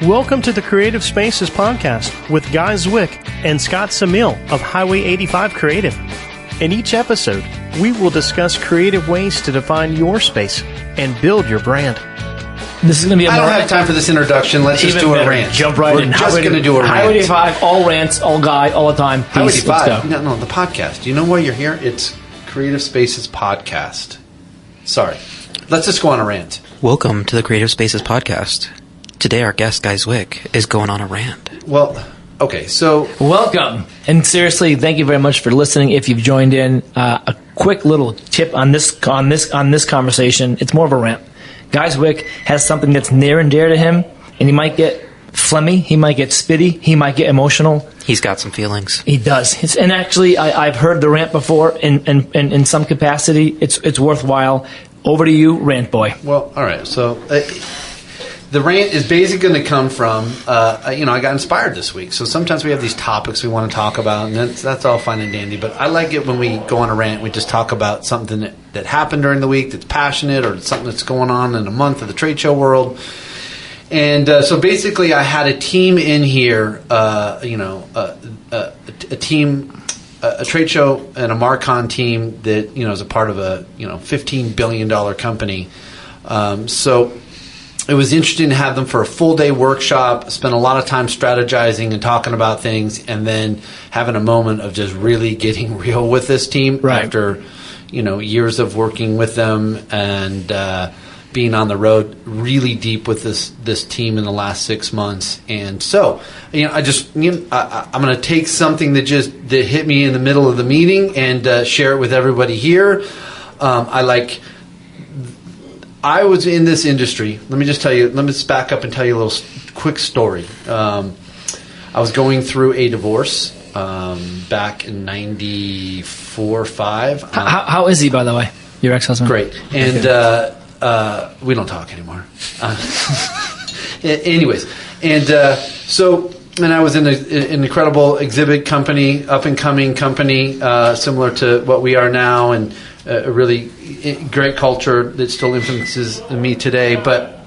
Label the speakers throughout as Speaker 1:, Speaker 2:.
Speaker 1: Welcome to the Creative Spaces Podcast with Guy Zwick and Scott Samil of Highway 85 Creative. In each episode, we will discuss creative ways to define your space and build your brand.
Speaker 2: This is going to be
Speaker 3: I don't have time for this introduction. Let's just do a rant.
Speaker 2: Jump right in.
Speaker 3: We're just going to do a rant.
Speaker 2: Highway 85, all rants, all Guy, all the time.
Speaker 3: Highway
Speaker 2: Peace.
Speaker 3: 85. No, the podcast. You know why you're here? It's Creative Spaces Podcast. Sorry. Let's just go on a rant.
Speaker 4: Welcome to the Creative Spaces Podcast. Today our guest, Guy Zwick, is going on a rant.
Speaker 3: Well, okay, so...
Speaker 2: Welcome. And seriously, thank you very much for listening. If you've joined in, a quick little tip on this conversation. It's more of a rant. Guy Zwick has something that's near and dear to him, and he might get phlegmy, he might get spitty, he might get emotional.
Speaker 4: He's got some feelings.
Speaker 2: He does. And actually, I've heard the rant before in some capacity. It's worthwhile. Over to you, Rant Boy.
Speaker 3: Well, all right, so... the rant is basically going to come from, I got inspired this week. So sometimes we have these topics we want to talk about, and that's all fine and dandy. But I like it when we go on a rant, we just talk about something that happened during the week that's passionate, or something that's going on in a month of the trade show world. And so basically I had a team in here, a trade show and a Marcon team that, is a part of a, $15 billion company. So it was interesting to have them for a full-day workshop, spend a lot of time strategizing and talking about things, and then having a moment of just really getting real with this team after, years of working with them and being on the road really deep with this team in the last 6 months. And so, I'm going to take something that hit me in the middle of the meeting and share it with everybody here. I was in this industry. Let me just back up and tell you a little quick story. I was going through a divorce back in 94, 5.
Speaker 2: How is he, by the way, your ex-husband?
Speaker 3: Great. And we don't talk anymore. Anyways. And so I was in an incredible exhibit company, up-and-coming company, similar to what we are now, and a really great culture that still influences me today. But,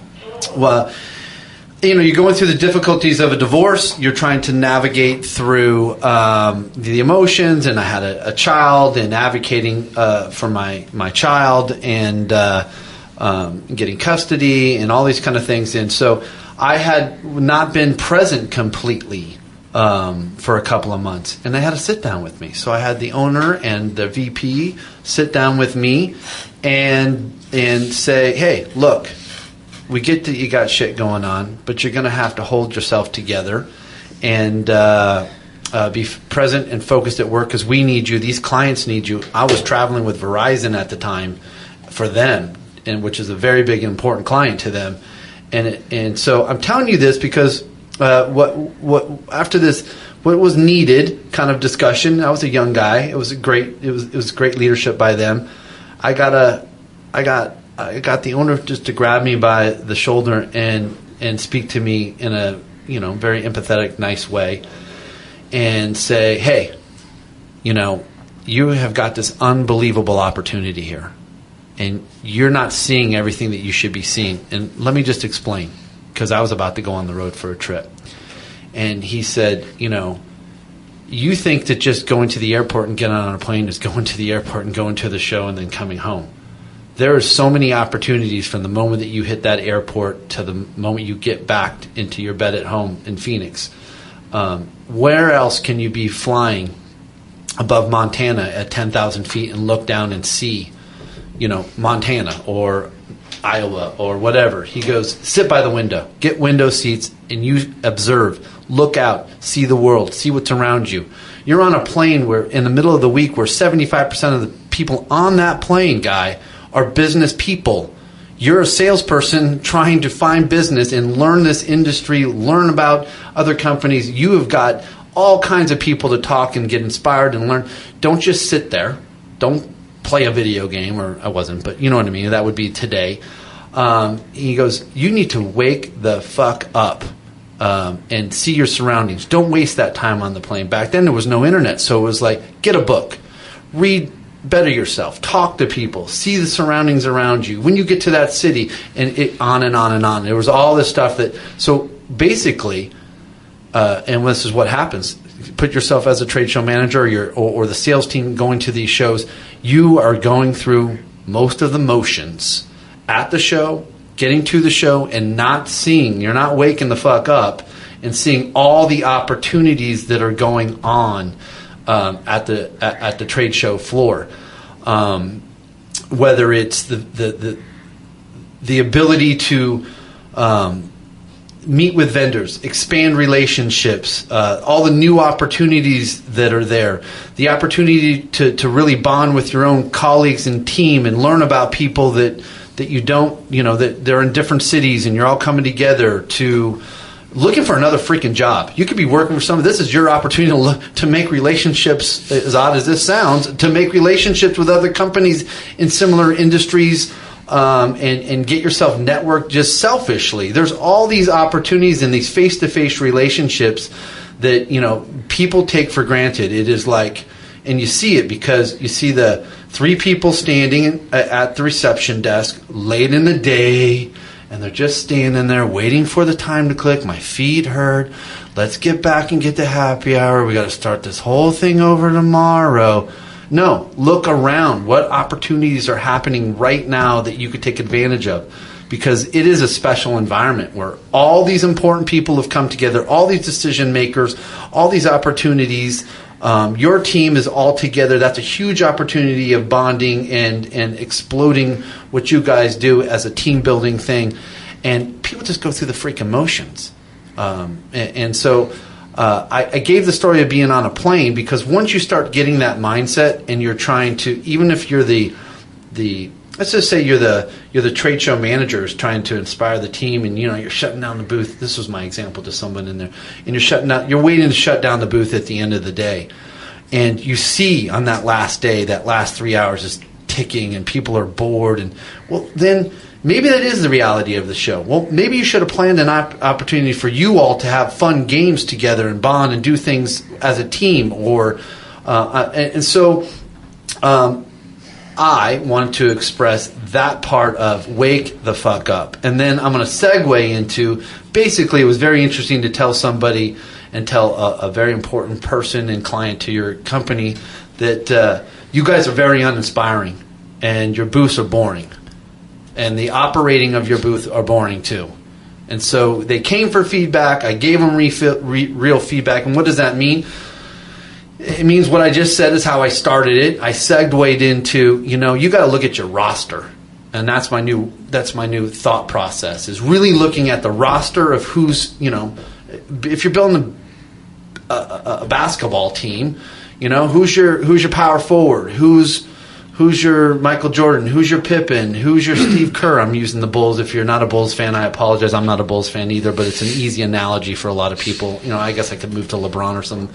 Speaker 3: you're going through the difficulties of a divorce. You're trying to navigate through the emotions. And I had a child, and advocating for my child, and getting custody and all these kind of things. And so I had not been present completely for a couple of months, and they had to sit down with me. So I had the owner and the VP sit down with me and say, hey, look, we get that you got shit going on, but you're going to have to hold yourself together and be present and focused at work, because we need you. These clients need you. I was traveling with Verizon at the time for them, and which is a very big and important client to them. And so I'm telling you this because what after this, what was needed kind of discussion. I was a young guy. It was great leadership by them. I got the owner just to grab me by the shoulder and speak to me in a very empathetic, nice way, and say, hey, you have got this unbelievable opportunity here, and you're not seeing everything that you should be seeing. And let me just explain, because I was about to go on the road for a trip. And he said, you think that just going to the airport and getting on a plane is going to the airport and going to the show and then coming home. There are so many opportunities from the moment that you hit that airport to the moment you get back into your bed at home in Phoenix. Where else can you be flying above Montana at 10,000 feet and look down and see, Montana or Iowa or whatever? He goes, sit by the window, get window seats, and you observe, look out, see the world, see what's around you. You're on a plane where in the middle of the week where 75% of the people on that plane, Guy, are business people. You're a salesperson trying to find business and learn this industry, learn about other companies. You have got all kinds of people to talk and get inspired and learn. Don't just sit there. Don't play a video game, or I wasn't, but you know what I mean. That would be today. He goes, you need to wake the fuck up and see your surroundings. Don't waste that time on the plane. Back then there was no internet, so it was like, get a book, read, better yourself, talk to people, see the surroundings around you. When you get to that city, and it on and on and on. There was all this stuff that, so basically, and this is what happens. Put yourself as a trade show manager or the sales team going to these shows. You are going through most of the motions at the show, getting to the show, and you're not waking the fuck up and seeing all the opportunities that are going on at the trade show floor. Whether it's the ability to meet with vendors, expand relationships, all the new opportunities that are there, the opportunity to really bond with your own colleagues and team and learn about people that you don't, that they're in different cities and you're all coming together to looking for another freaking job. You could be working for someone. This is your opportunity to make relationships, as odd as this sounds, to make relationships with other companies in similar industries, and get yourself networked just selfishly. There's all these opportunities in these face-to-face relationships that, people take for granted. It is like, and you see it because you see the 3 people standing at the reception desk late in the day, and they're just standing there waiting for the time to click. My feet hurt. Let's get back and get to happy hour. We got to start this whole thing over tomorrow. No, look around. What opportunities are happening right now that you could take advantage of? Because it is a special environment where all these important people have come together, all these decision makers, all these opportunities. Your team is all together. That's a huge opportunity of bonding and exploding what you guys do as a team building thing. And people just go through the freaking motions. So I gave the story of being on a plane because once you start getting that mindset and you're trying to, even if you're the let's just say you're the trade show managers trying to inspire the team, and you're shutting down the booth. This was my example to someone in there, and you're waiting to shut down the booth at the end of the day, and you see on that last day, that last 3 hours is ticking, and people are bored, and well, then maybe that is the reality of the show. Well, maybe you should have planned an opportunity for you all to have fun games together and bond and do things as a team, so. I wanted to express that part of wake the fuck up. And then I'm going to segue into, basically it was very interesting to tell somebody and tell a very important person and client to your company that you guys are very uninspiring and your booths are boring. And the operating of your booth are boring too. And so they came for feedback. I gave them real feedback. And what does that mean? It means what I just said is how I started it. I segued into, you got to look at your roster. And that's my new thought process, is really looking at the roster of who's, if you're building a basketball team, who's your power forward, who's your Michael Jordan, who's your Pippen, who's your Steve Kerr. I'm using the Bulls. If you're not a Bulls fan, I apologize. I'm not a Bulls fan either, but it's an easy analogy for a lot of people. I guess I could move to LeBron or some.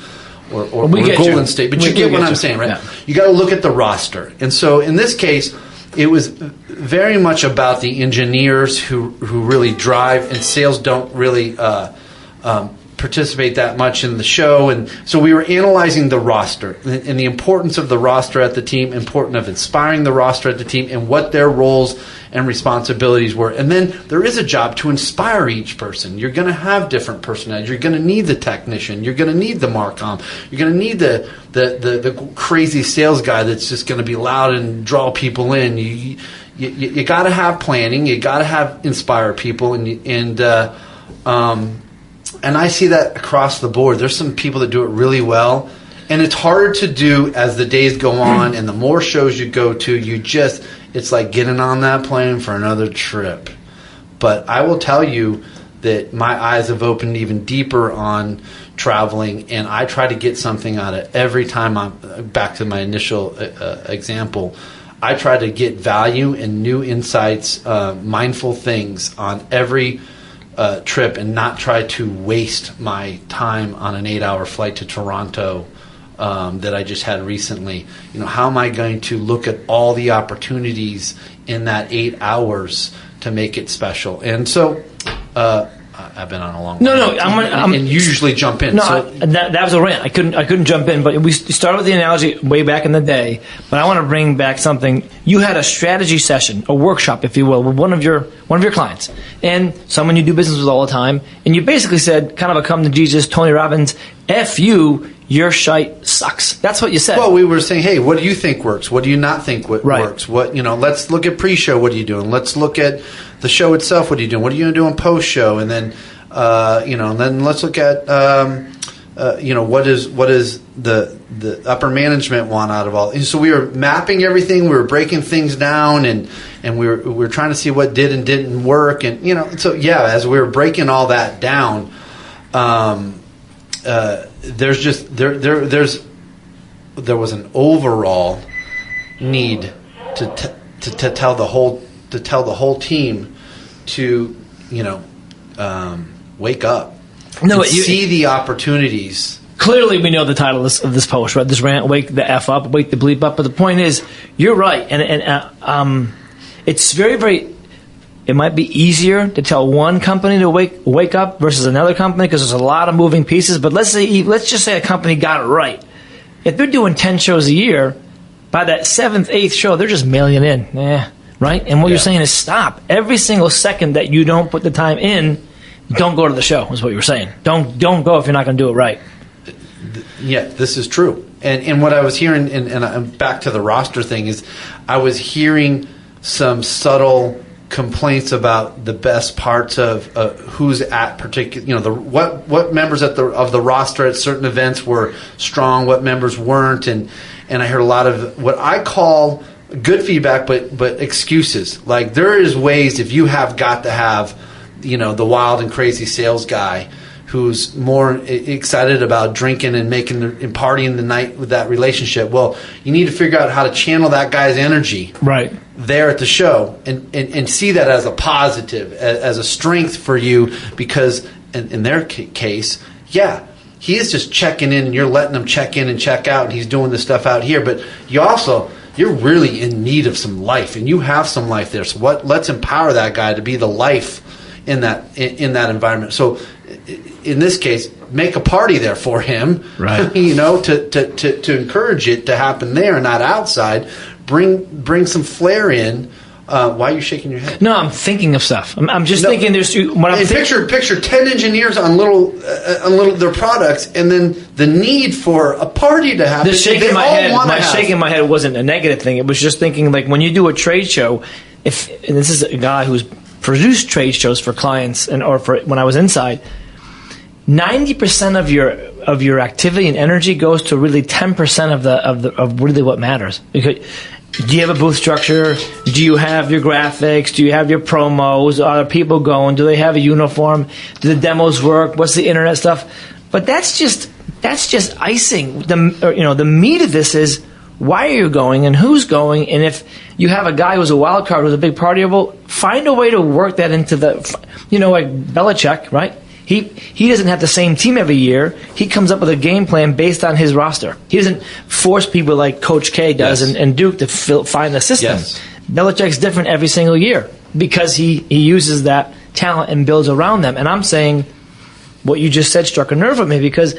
Speaker 3: Or Golden State, but you get what I'm saying, right? Yeah. You got to look at the roster. And so in this case, it was very much about the engineers who really drive, and sales don't really participate that much in the show. And so we were analyzing the roster and the importance of the roster at the team, important of inspiring the roster at the team, and what their roles and responsibilities were. And then there is a job to inspire each person. You're going to have different personalities. You're going to need the technician. You're going to need the Marcom. You're going to need the crazy sales guy that's just going to be loud and draw people in. You got to have planning. You got to have inspire people, and I see that across the board. There's some people that do it really well, and it's harder to do as the days go on, and the more shows you go to, it's like getting on that plane for another trip. But I will tell you that my eyes have opened even deeper on traveling, and I try to get something out of every time. I'm back to my initial example. I try to get value and new insights, mindful things on every trip, and not try to waste my time on an 8-hour flight to Toronto that I just had recently. How am I going to look at all the opportunities in that 8 hours to make it special? And so I've been on a long.
Speaker 2: No,
Speaker 3: rant.
Speaker 2: I'm
Speaker 3: and you usually jump in.
Speaker 2: No,
Speaker 3: So
Speaker 2: that was a rant. I couldn't jump in, but we started with the analogy way back in the day. But I want to bring back something. You had a strategy session, a workshop, if you will, with one of your clients, and someone you do business with all the time, and you basically said, kind of a come to Jesus, Tony Robbins, F you. Your shite sucks. That's what you said.
Speaker 3: Well, we were saying, hey, what do you think works? What do you not think works? What let's look at pre-show. What are you doing? Let's look at the show itself. What are you doing? What are you going to do on post-show? And then, and then let's look at, what is the upper management want out of all. And so we were mapping everything. We were breaking things down, and we were trying to see what did and didn't work. And so yeah, as we were breaking all that down. There was an overall need to tell the whole team to wake up, see the opportunities.
Speaker 2: Clearly, we know the title of this post, right? This rant, wake the F up, wake the bleep up. But the point is, you're right, and it's very, very. It might be easier to tell one company to wake up versus another company because there's a lot of moving pieces. But let's just say a company got it right. If they're doing 10 shows a year, by that 7th, 8th show, they're just mailing in, right? And what you're saying is stop. Every single second that you don't put the time in, don't go to the show. Is what you're saying. Don't go if you're not going to do it right.
Speaker 3: Yeah, this is true. And what I was hearing, and I'm back to the roster thing, is I was hearing some subtle complaints about the best parts of who's at particular, what members of the roster at certain events were strong, what members weren't, and I heard a lot of what I call good feedback, but excuses. Like there is ways if you have got to have, the wild and crazy sales guy who's more excited about drinking and and partying the night with that relationship. Well, you need to figure out how to channel that guy's energy
Speaker 2: right
Speaker 3: there at the show and see that as a positive, as a strength for you, because in their case, he is just checking in and you're letting him check in and check out and he's doing the stuff out here. But you're really in need of some life and you have some life there. So let's empower that guy to be the life in that environment. So in this case, make a party there for him,
Speaker 2: right?
Speaker 3: To encourage it to happen there and not outside. Bring some flair in. Why are you shaking your head?
Speaker 2: No, I'm thinking of stuff. I'm just thinking. There's
Speaker 3: picture 10 engineers on little their products, and then the need for a party to happen.
Speaker 2: Shaking my head wasn't a negative thing. It was just thinking like when you do a trade show. And this is a guy who's produced trade shows for clients or for when I was inside. 90% of your activity and energy goes to really 10% of really what matters. Because do you have a booth structure? Do you have your graphics? Do you have your promos? Are people going? Do they have a uniform? Do the demos work? What's the internet stuff? But that's just icing. The meat of this is why are you going and who's going? And if you have a guy who's a wild card who's a big partier, well, find a way to work that into like Belichick, right? He doesn't have the same team every year. He comes up with a game plan based on his roster. He doesn't force people like Coach K does and Duke to find the system. Yes. Belichick's different every single year because he uses that talent and builds around them. And I'm saying what you just said struck a nerve with me because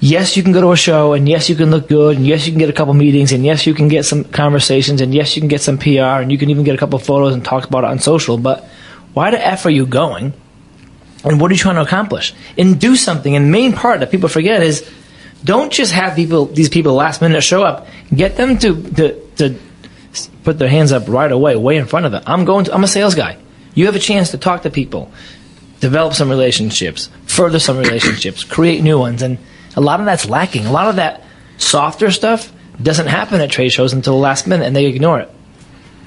Speaker 2: yes, you can go to a show, and yes, you can look good, and yes, you can get a couple meetings, and yes, you can get some conversations, and yes, you can get some PR, and you can even get a couple photos and talk about it on social. But why the F are you going? And what are you trying to accomplish? And do something. And the main part that people forget is don't just have these people last minute show up. Get them to put their hands up right away, way in front of it. I'm a sales guy. You have a chance to talk to people, develop some relationships, further some relationships, create new ones. And a lot of that's lacking. A lot of that softer stuff doesn't happen at trade shows until the last minute, and they ignore it.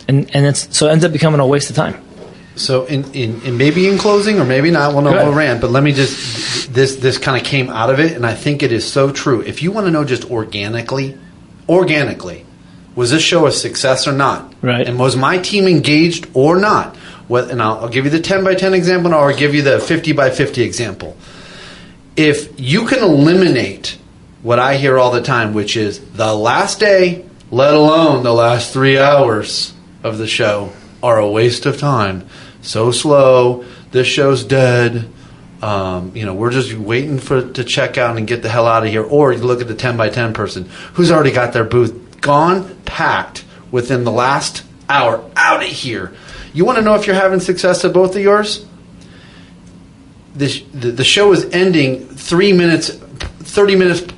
Speaker 2: And it ends up becoming a waste of time.
Speaker 3: So in maybe in closing or maybe not, we'll rant, but let me just, this kind of came out of it, and I think it is so true. If you want to know just organically, was this show a success or not?
Speaker 2: Right.
Speaker 3: And was my team engaged or not? And I'll give you the 10 by 10 example, and I'll give you the 50 by 50 example. If you can eliminate what I hear all the time, which is the last day, let alone the last 3 hours of the show, are a waste of time. So slow. This show's dead. We're just waiting to check out and get the hell out of here. Or you look at the 10 by 10 person who's already got their booth gone, packed within the last hour. Out of here. You want to know if you're having success at both of yours? The show is ending 30 minutes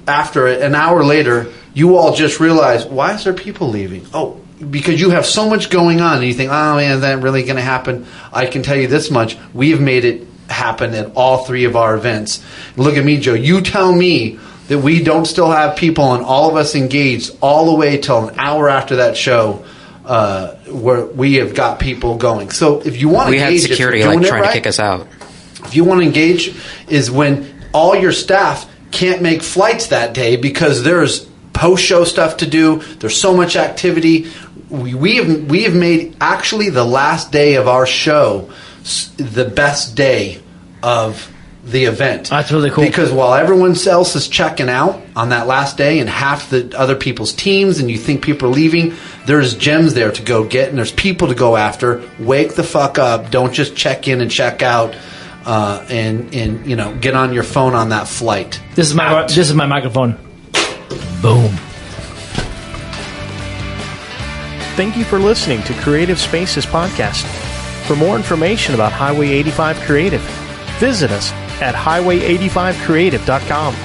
Speaker 3: after it, an hour later, you all just realize, why is there people leaving? Oh, because you have so much going on, and you think, oh man, is that really going to happen? I can tell you this much, we've made it happen at all 3 of our events. Look at me, Joe. You tell me that we don't still have people and all of us engaged all the way till an hour after that show, where we have got people going. So if you want to engage,
Speaker 4: we had security trying to kick us out.
Speaker 3: If you want to engage, is when all your staff can't make flights that day because there's post-show stuff to do. There's so much activity. We have made actually the last day of our show the best day of the event.
Speaker 2: That's really cool.
Speaker 3: Because while everyone else is checking out on that last day and half the other people's teams and you think people are leaving, there's gems there to go get and there's people to go after. Wake the fuck up. Don't just check in and check out. And get on your phone on that flight.
Speaker 2: This is my microphone. Boom.
Speaker 1: Thank you for listening to Creative Spaces Podcast. For more information about Highway 85 Creative, visit us at highway85creative.com.